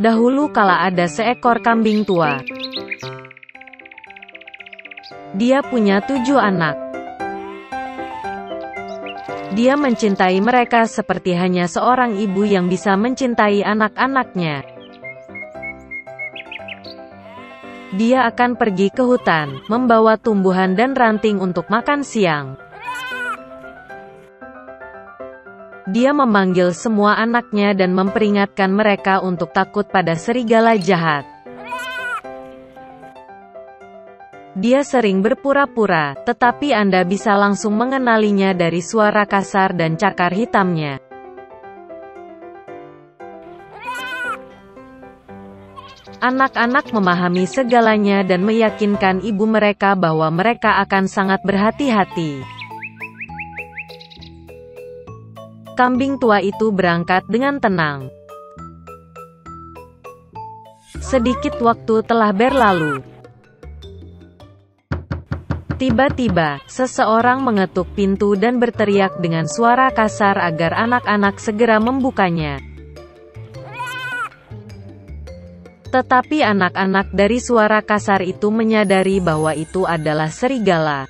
Dahulu kala ada seekor kambing tua. Dia punya 7 anak. Dia mencintai mereka seperti hanya seorang ibu yang bisa mencintai anak-anaknya. Dia akan pergi ke hutan, membawa tumbuhan dan ranting untuk makan siang. Dia memanggil semua anaknya dan memperingatkan mereka untuk takut pada serigala jahat. Dia sering berpura-pura, tetapi Anda bisa langsung mengenalinya dari suara kasar dan cakar hitamnya. Anak-anak memahami segalanya dan meyakinkan ibu mereka bahwa mereka akan sangat berhati-hati. Kambing tua itu berangkat dengan tenang. Sedikit waktu telah berlalu. Tiba-tiba, seseorang mengetuk pintu dan berteriak dengan suara kasar agar anak-anak segera membukanya. Tetapi anak-anak dari suara kasar itu menyadari bahwa itu adalah serigala.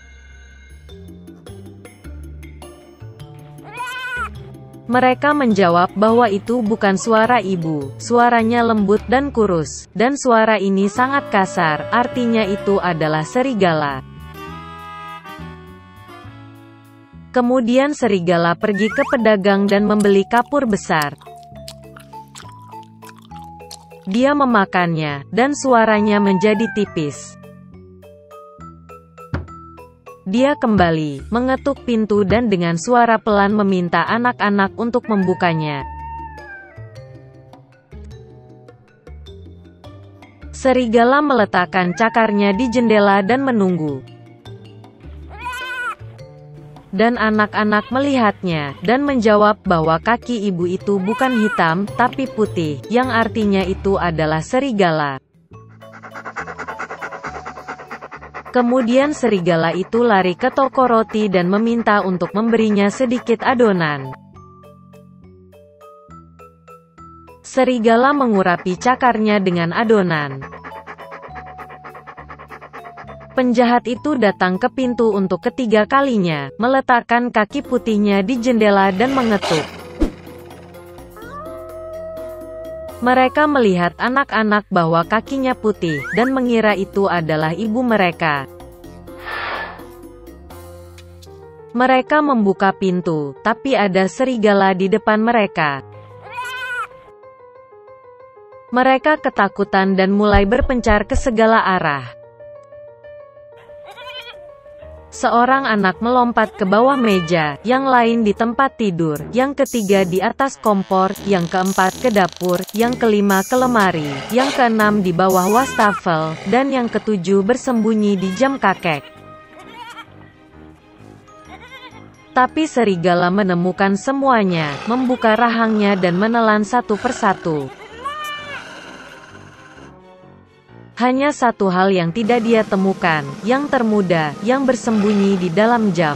Mereka menjawab bahwa itu bukan suara ibu, suaranya lembut dan kurus, dan suara ini sangat kasar, artinya itu adalah serigala. Kemudian serigala pergi ke pedagang dan membeli kapur besar. Dia memakannya, dan suaranya menjadi tipis. Dia kembali, mengetuk pintu dan dengan suara pelan meminta anak-anak untuk membukanya. Serigala meletakkan cakarnya di jendela dan menunggu. Dan anak-anak melihatnya, dan menjawab bahwa kaki ibu itu bukan hitam, tapi putih, yang artinya itu adalah serigala. Kemudian serigala itu lari ke toko roti dan meminta untuk memberinya sedikit adonan. Serigala mengurapi cakarnya dengan adonan. Penjahat itu datang ke pintu untuk ketiga kalinya, meletakkan kaki putihnya di jendela dan mengetuk. Mereka melihat anak-anak bahwa kakinya putih, dan mengira itu adalah ibu mereka. Mereka membuka pintu, tapi ada serigala di depan mereka. Mereka ketakutan dan mulai berpencar ke segala arah. Seorang anak melompat ke bawah meja, yang lain di tempat tidur, yang ketiga di atas kompor, yang keempat ke dapur, yang kelima ke lemari, yang keenam di bawah wastafel, dan yang ketujuh bersembunyi di jam kakek. Tapi serigala menemukan semuanya, membuka rahangnya dan menelan satu persatu. Hanya satu hal yang tidak dia temukan, yang termuda, yang bersembunyi di dalam jam.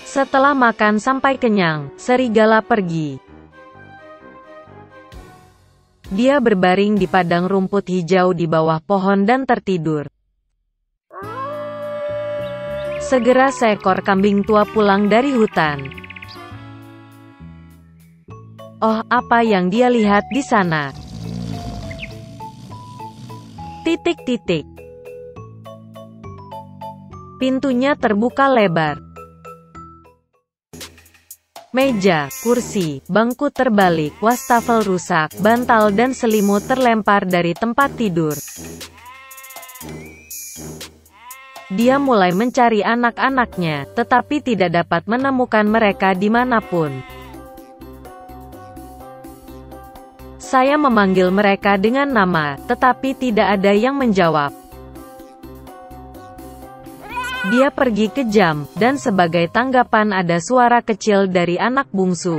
Setelah makan sampai kenyang, serigala pergi. Dia berbaring di padang rumput hijau di bawah pohon dan tertidur. Segera seekor kambing tua pulang dari hutan. Oh, apa yang dia lihat di sana? Titik-titik. Pintunya terbuka lebar. Meja, kursi, bangku terbalik, wastafel rusak, bantal dan selimut terlempar dari tempat tidur. Dia mulai mencari anak-anaknya, tetapi tidak dapat menemukan mereka dimanapun. Saya memanggil mereka dengan nama, tetapi tidak ada yang menjawab. Dia pergi ke jam, dan sebagai tanggapan ada suara kecil dari anak bungsu.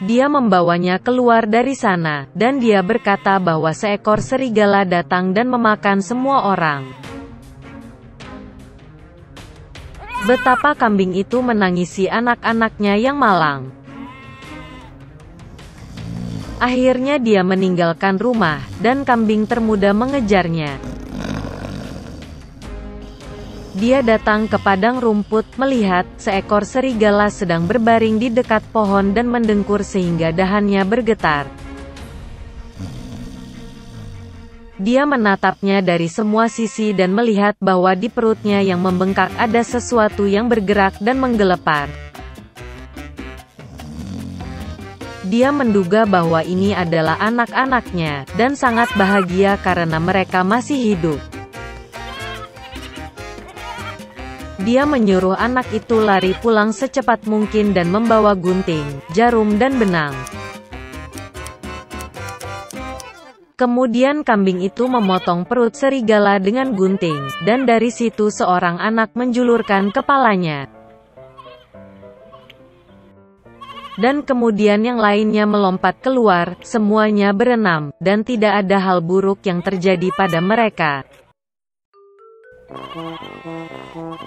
Dia membawanya keluar dari sana, dan dia berkata bahwa seekor serigala datang dan memakan semua orang. Betapa kambing itu menangisi anak-anaknya yang malang. Akhirnya dia meninggalkan rumah, dan kambing termuda mengejarnya. Dia datang ke padang rumput, melihat seekor serigala sedang berbaring di dekat pohon dan mendengkur sehingga dahannya bergetar. Dia menatapnya dari semua sisi dan melihat bahwa di perutnya yang membengkak ada sesuatu yang bergerak dan menggelepar. Dia menduga bahwa ini adalah anak-anaknya, dan sangat bahagia karena mereka masih hidup. Dia menyuruh anak itu lari pulang secepat mungkin dan membawa gunting, jarum dan benang. Kemudian kambing itu memotong perut serigala dengan gunting, dan dari situ seorang anak menjulurkan kepalanya. Dan kemudian yang lainnya melompat keluar, semuanya berenam, dan tidak ada hal buruk yang terjadi pada mereka.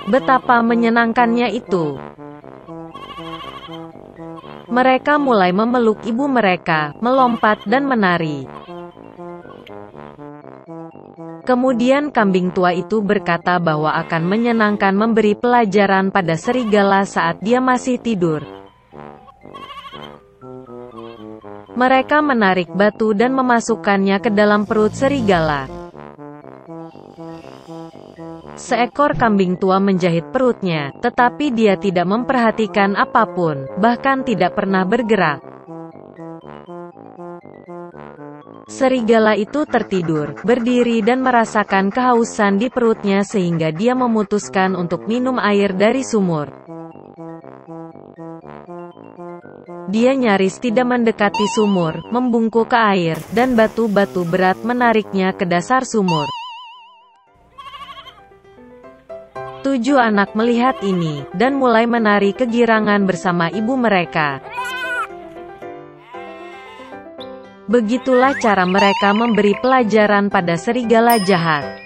Betapa menyenangkannya itu. Mereka mulai memeluk ibu mereka, melompat dan menari. Kemudian kambing tua itu berkata bahwa akan menyenangkan memberi pelajaran pada serigala saat dia masih tidur. Mereka menarik batu dan memasukkannya ke dalam perut serigala. Seekor kambing tua menjahit perutnya, tetapi dia tidak memperhatikan apapun, bahkan tidak pernah bergerak. Serigala itu tertidur, berdiri dan merasakan kehausan di perutnya sehingga dia memutuskan untuk minum air dari sumur. Dia nyaris tidak mendekati sumur, membungkuk ke air, dan batu-batu berat menariknya ke dasar sumur. 7 anak melihat ini, dan mulai menari kegirangan bersama ibu mereka. Begitulah cara mereka memberi pelajaran pada serigala jahat.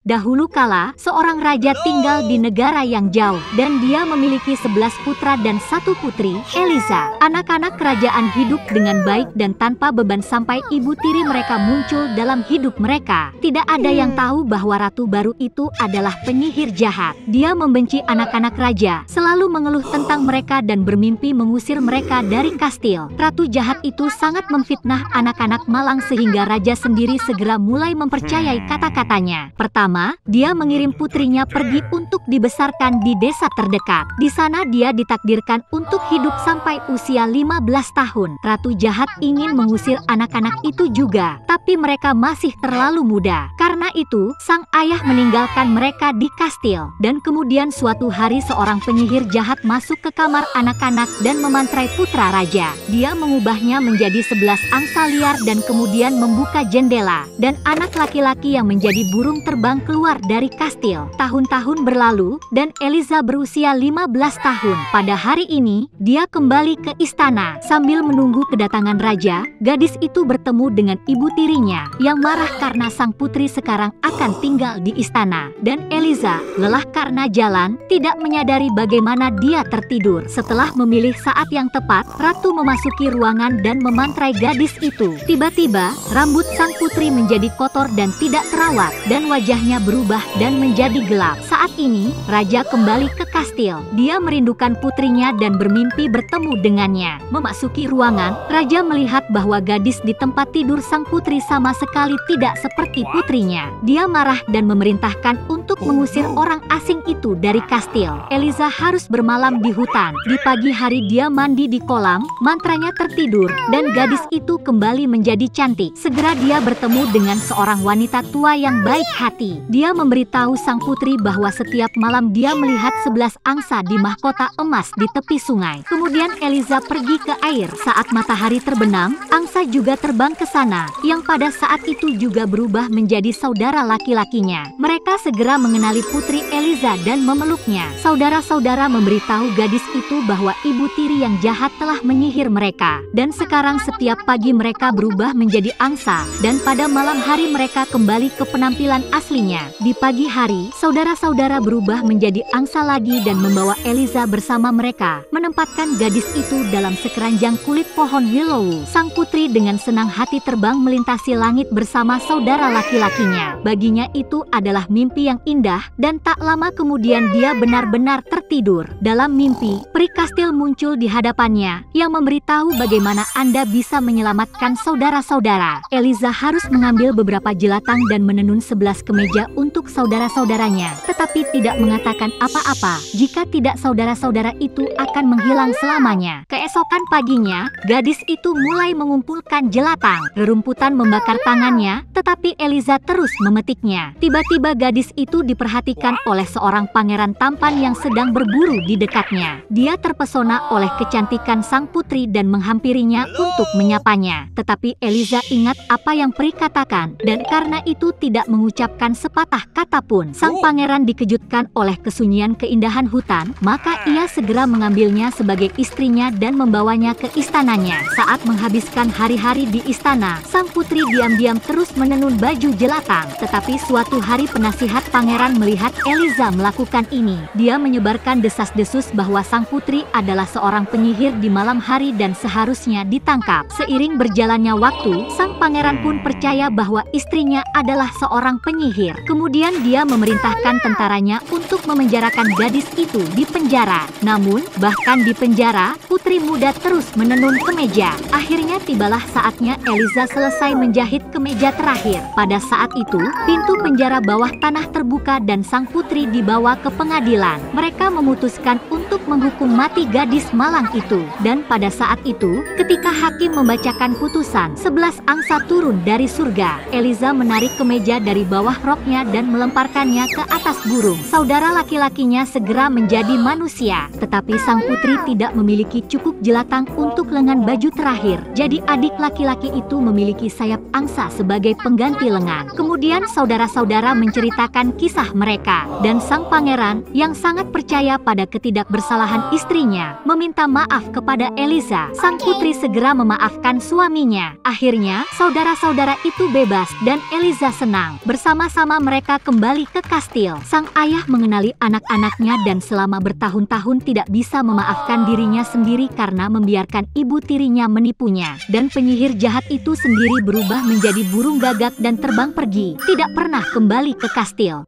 Dahulu kala, seorang raja tinggal di negara yang jauh, dan dia memiliki 11 putra dan 1 putri, Eliza. Anak-anak kerajaan hidup dengan baik dan tanpa beban sampai ibu tiri mereka muncul dalam hidup mereka. Tidak ada yang tahu bahwa ratu baru itu adalah penyihir jahat. Dia membenci anak-anak raja, selalu mengeluh tentang mereka dan bermimpi mengusir mereka dari kastil. Ratu jahat itu sangat memfitnah anak-anak malang sehingga raja sendiri segera mulai mempercayai kata-katanya. Pertama, dia mengirim putrinya pergi untuk dibesarkan di desa terdekat. Di sana dia ditakdirkan untuk hidup sampai usia 15 tahun. Ratu jahat ingin mengusir anak-anak itu juga, tapi mereka masih terlalu muda. Karena itu, sang ayah meninggalkan mereka di kastil. Dan kemudian suatu hari seorang penyihir jahat masuk ke kamar anak-anak dan memantrai putra raja. Dia mengubahnya menjadi 11 angsa liar dan kemudian membuka jendela. Dan anak laki-laki yang menjadi burung terbang keluar dari kastil. Tahun-tahun berlalu, dan Eliza berusia 15 tahun. Pada hari ini, dia kembali ke istana. Sambil menunggu kedatangan raja, gadis itu bertemu dengan ibu tirinya, yang marah karena sang putri sekarang akan tinggal di istana. Dan Eliza, lelah karena jalan, tidak menyadari bagaimana dia tertidur. Setelah memilih saat yang tepat, ratu memasuki ruangan dan memantrai gadis itu. Tiba-tiba, rambut sang putri menjadi kotor dan tidak terawat, dan wajahnya berubah dan menjadi gelap. Saat ini, raja kembali ke kastil. Dia merindukan putrinya dan bermimpi bertemu dengannya. Memasuki ruangan, raja melihat bahwa gadis di tempat tidur sang putri sama sekali tidak seperti putrinya. Dia marah dan memerintahkan untuk mengusir orang asing itu dari kastil. Eliza harus bermalam di hutan. Di pagi hari dia mandi di kolam, mantranya tertidur, dan gadis itu kembali menjadi cantik. Segera dia bertemu dengan seorang wanita tua yang baik hati. Dia memberitahu sang putri bahwa setiap malam dia melihat 11 angsa di mahkota emas di tepi sungai. Kemudian Eliza pergi ke air. Saat matahari terbenam, angsa juga terbang ke sana, yang pada pada saat itu juga berubah menjadi saudara laki-lakinya. Mereka segera mengenali Putri Eliza dan memeluknya. Saudara-saudara memberitahu gadis itu bahwa ibu tiri yang jahat telah menyihir mereka. Dan sekarang setiap pagi mereka berubah menjadi angsa. Dan pada malam hari mereka kembali ke penampilan aslinya. Di pagi hari, saudara-saudara berubah menjadi angsa lagi dan membawa Eliza bersama mereka. Menempatkan gadis itu dalam sekeranjang kulit pohon willow. Sang putri dengan senang hati terbang melintasi langit bersama saudara laki-lakinya. Baginya itu adalah mimpi yang indah dan tak lama kemudian dia benar-benar tertidur. Dalam mimpi, peri kastil muncul di hadapannya yang memberitahu bagaimana Anda bisa menyelamatkan saudara-saudara. Eliza harus mengambil beberapa jelatang dan menenun 11 kemeja untuk saudara-saudaranya, tetapi tidak mengatakan apa-apa. Jika tidak, saudara-saudara itu akan menghilang selamanya. Keesokan paginya, gadis itu mulai mengumpulkan jelatang. Rerumputan membakar tangannya, tetapi Eliza terus memetiknya. Tiba-tiba gadis itu diperhatikan oleh seorang pangeran tampan yang sedang berburu di dekatnya. Dia terpesona oleh kecantikan sang putri dan menghampirinya untuk menyapanya. Tetapi Eliza ingat apa yang peri katakan, dan karena itu tidak mengucapkan sepatah kata pun. Sang pangeran dikejutkan oleh kesunyian keindahan hutan, maka ia segera mengambilnya sebagai istrinya dan membawanya ke istananya. Saat menghabiskan hari-hari di istana, sang putri diam-diam terus menenun baju jelatang. Tetapi suatu hari penasihat pangeran melihat Eliza melakukan ini. Dia menyebarkan desas-desus bahwa sang putri adalah seorang penyihir di malam hari dan seharusnya ditangkap. Seiring berjalannya waktu, sang pangeran pun percaya bahwa istrinya adalah seorang penyihir. Kemudian dia memerintahkan tentaranya untuk memenjarakan gadis itu di penjara. Namun, bahkan di penjara, putri muda terus menenun kemeja. Akhirnya tibalah saatnya Eliza selesai menjahit kemeja terakhir. Pada saat itu, pintu penjara bawah tanah terbuka dan sang putri dibawa ke pengadilan. Mereka memutuskan untuk menghukum mati gadis malang itu. Dan pada saat itu, ketika hakim membacakan putusan, 11 angsa turun dari surga. Eliza menarik kemeja dari bawah roknya dan melemparkannya ke atas burung. Saudara laki-lakinya segera menjadi manusia. Tetapi sang putri tidak memiliki cukup jelatang untuk lengan baju terakhir. Jadi adik laki-laki itu memiliki sayap angsa sebagai pengganti lengan. Kemudian saudara-saudara menceritakan kisah mereka. Dan sang pangeran yang sangat percaya pada ketidakbersalahan istrinya meminta maaf kepada Eliza. Sang putri segera memaafkan suaminya. Akhirnya saudara-saudara itu bebas dan Eliza senang. Bersama-sama mereka kembali ke kastil. Sang ayah mengenali anak-anaknya dan selama bertahun-tahun tidak bisa memaafkan dirinya sendiri karena membiarkan ibu tirinya menipunya. Dan penyihir jahat itu sendiri berubah menjadi burung gagak dan terbang pergi. Tidak pernah kembali ke kastil.